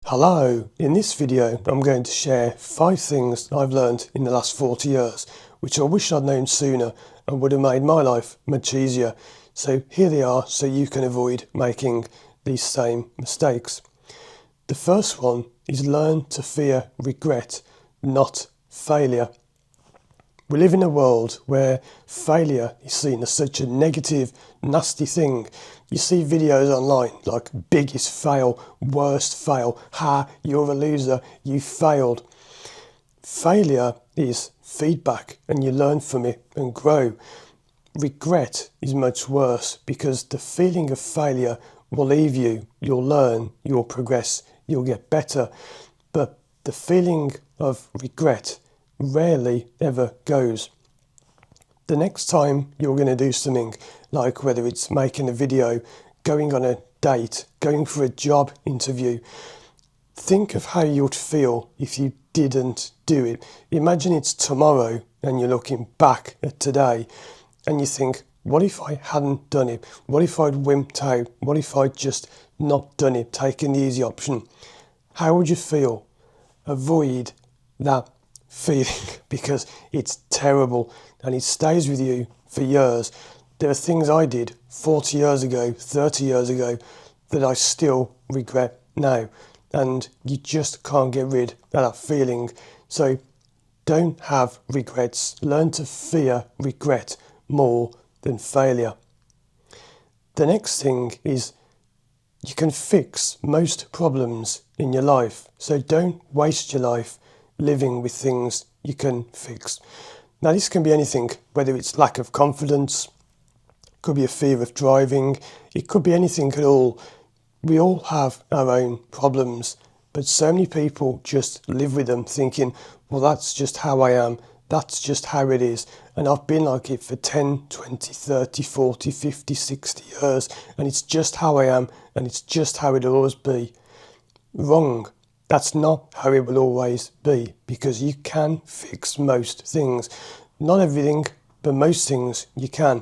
Hello, in this video I'm going to share 5 things I've learned in the last 40 years which I wish I'd known sooner and would have made my life much easier. So here they are so you can avoid making these same mistakes. The first one is learn to fear regret, not failure. We live in a world where failure is seen as such a negative, nasty thing. You see videos online like biggest fail, worst fail, you're a loser, you failed. Failure is feedback and you learn from it and grow. Regret is much worse because the feeling of failure will leave you. You'll learn, you'll progress, you'll get better. But the feeling of regret rarely ever goes. The next time you're going to do something, like whether it's making a video, going on a date, going for a job interview, think of how you'd feel if you didn't do it. Imagine it's tomorrow and you're looking back at today and you think, what if I hadn't done it? What if I'd wimped out? What if I'd just not done it, taken the easy option? How would you feel? Avoid that feeling because it's terrible and it stays with you for years. There are things I did 40 years ago, 30 years ago that I still regret now, and you just can't get rid of that feeling. So don't have regrets. Learn to fear regret more than failure. The next thing is you can fix most problems in your life, so don't waste your life living with things you can fix. Now this can be anything, whether it's lack of confidence, could be a fear of driving, it could be anything at all. We all have our own problems, but so many people just live with them thinking, well, that's just how I am, that's just how it is, and I've been like it for 10, 20, 30, 40, 50, 60 years, and it's just how I am, and it's just how it'll always be. Wrong. That's not how it will always be, because you can fix most things. Not everything, but most things you can.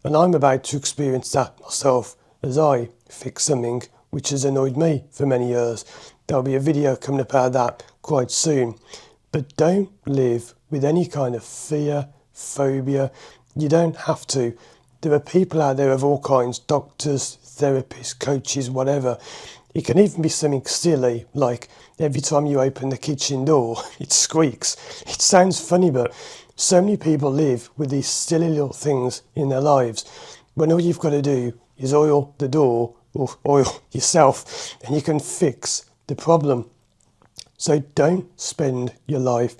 And I'm about to experience that myself as I fix something which has annoyed me for many years. There'll be a video coming up out of that quite soon. But don't live with any kind of fear, phobia. You don't have to. There are people out there of all kinds, doctors, therapists, coaches, whatever. It can even be something silly, like every time you open the kitchen door, it squeaks. It sounds funny, but so many people live with these silly little things in their lives, when all you've got to do is oil the door or oil yourself, and you can fix the problem. So don't spend your life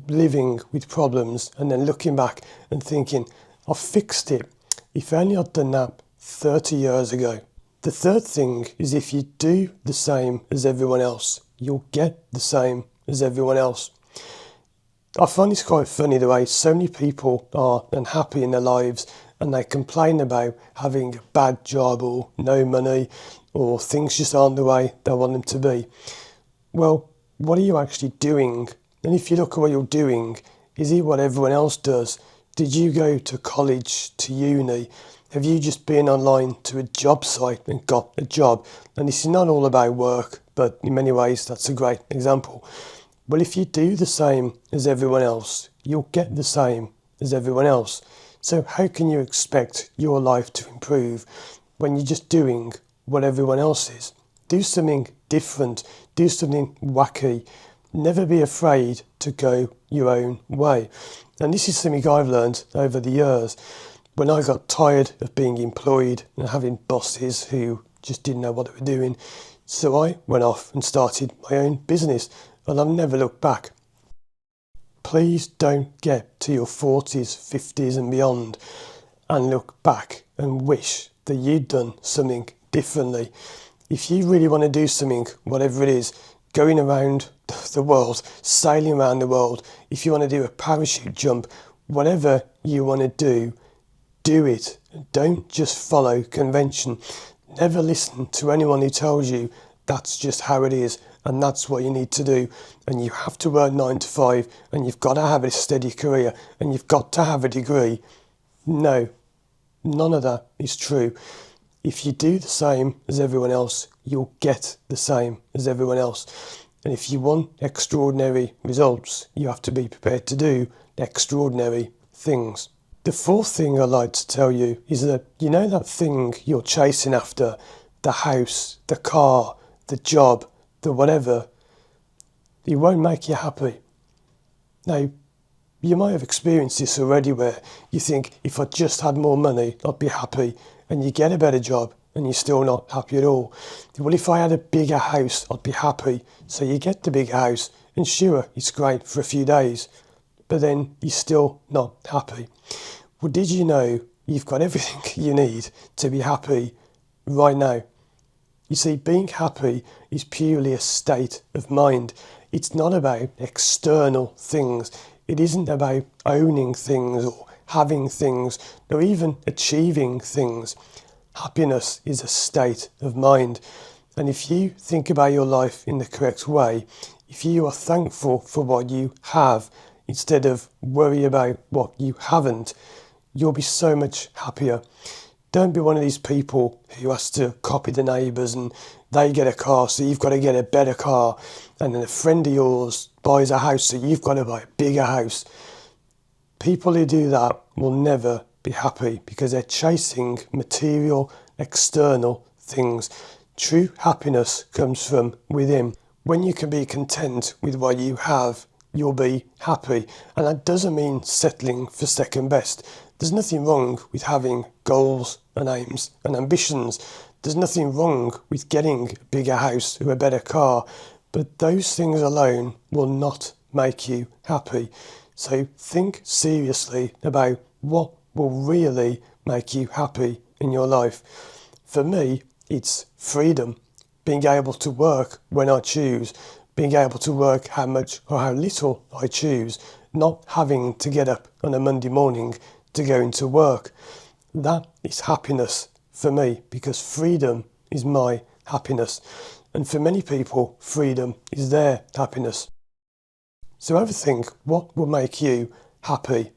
living with problems and then looking back and thinking, I fixed it. If only I'd done that 30 years ago. The third thing is if you do the same as everyone else, you'll get the same as everyone else. I find this quite funny the way so many people are unhappy in their lives and they complain about having a bad job or no money or things just aren't the way they want them to be. Well, what are you actually doing? And if you look at what you're doing, is it what everyone else does? Did you go to college, to uni? Have you just been online to a job site and got a job? And this is not all about work, but in many ways that's a great example. Well, if you do the same as everyone else, you'll get the same as everyone else. So how can you expect your life to improve when you're just doing what everyone else is? Do something different, do something wacky. Never be afraid to go your own way. And this is something I've learned over the years. When I got tired of being employed and having bosses who just didn't know what they were doing, so I went off and started my own business, and I've never looked back. Please don't get to your 40s, 50s and beyond and look back and wish that you'd done something differently. If you really want to do something, whatever it is, going around the world, sailing around the world, if you want to do a parachute jump, whatever you want to do it. Don't just follow convention. Never listen to anyone who tells you that's just how it is and that's what you need to do, and you have to work 9 to 5 and you've got to have a steady career and you've got to have a degree. No, none of that is true. If you do the same as everyone else, you'll get the same as everyone else. And if you want extraordinary results, you have to be prepared to do extraordinary things. The fourth thing I'd like to tell you is that, you know, that thing you're chasing after, the house, the car, the job, the whatever, it won't make you happy. Now, you might have experienced this already, where you think, if I just had more money, I'd be happy, and you get a better job and you're still not happy at all. Well, if I had a bigger house, I'd be happy. So you get the bigger house, and sure, it's great for a few days, but then you're still not happy. Well, did you know you've got everything you need to be happy right now? You see, being happy is purely a state of mind. It's not about external things. It isn't about owning things or having things or even achieving things. Happiness is a state of mind. And if you think about your life in the correct way, if you are thankful for what you have instead of worry about what you haven't, you'll be so much happier. Don't be one of these people who has to copy the neighbours and they get a car, so you've got to get a better car. And then a friend of yours buys a house, so you've got to buy a bigger house. People who do that will never be happy because they're chasing material, external things. True happiness comes from within. When you can be content with what you have, you'll be happy. And that doesn't mean settling for second best. There's nothing wrong with having goals and aims and ambitions. There's nothing wrong with getting a bigger house or a better car, but those things alone will not make you happy. So think seriously about what will really make you happy in your life. For me, it's freedom, being able to work when I choose, being able to work how much or how little I choose, not having to get up on a Monday morning to go into work. That is happiness for me, because freedom is my happiness. And for many people, freedom is their happiness. So overthink what will make you happy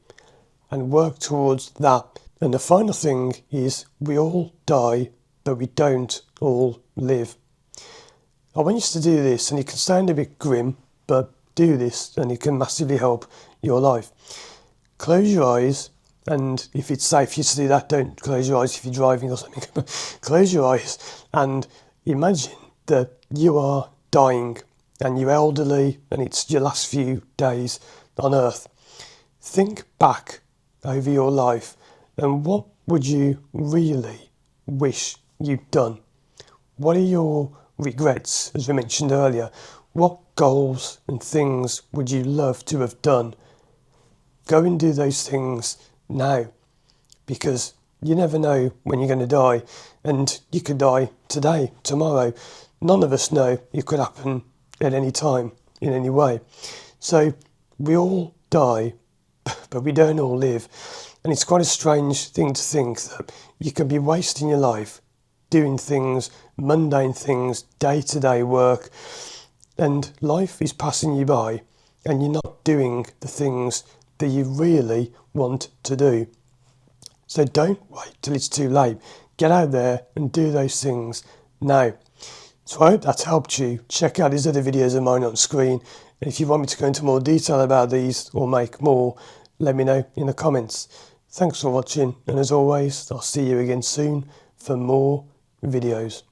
and work towards that. And the final thing is, we all die, but we don't all live. I want you to do this, and it can sound a bit grim, but do this and it can massively help your life. Close your eyes. And if it's safe for you to do that, don't close your eyes if you're driving or something. Close your eyes and imagine that you are dying and you're elderly and it's your last few days on earth. Think back over your life and what would you really wish you'd done? What are your regrets, as we mentioned earlier? What goals and things would you love to have done? Go and do those things now, because you never know when you're going to die, and you could die today, tomorrow. None of us know. It could happen at any time, in any way. So we all die, but we don't all live. And it's quite a strange thing to think that you can be wasting your life doing things, mundane things, day-to-day work, and life is passing you by and you're not doing the things that you really want to do. So don't wait till it's too late. Get out there and do those things now. So I hope that's helped you. Check out these other videos of mine on screen. And if you want me to go into more detail about these or make more, let me know in the comments. Thanks for watching. And as always, I'll see you again soon for more videos.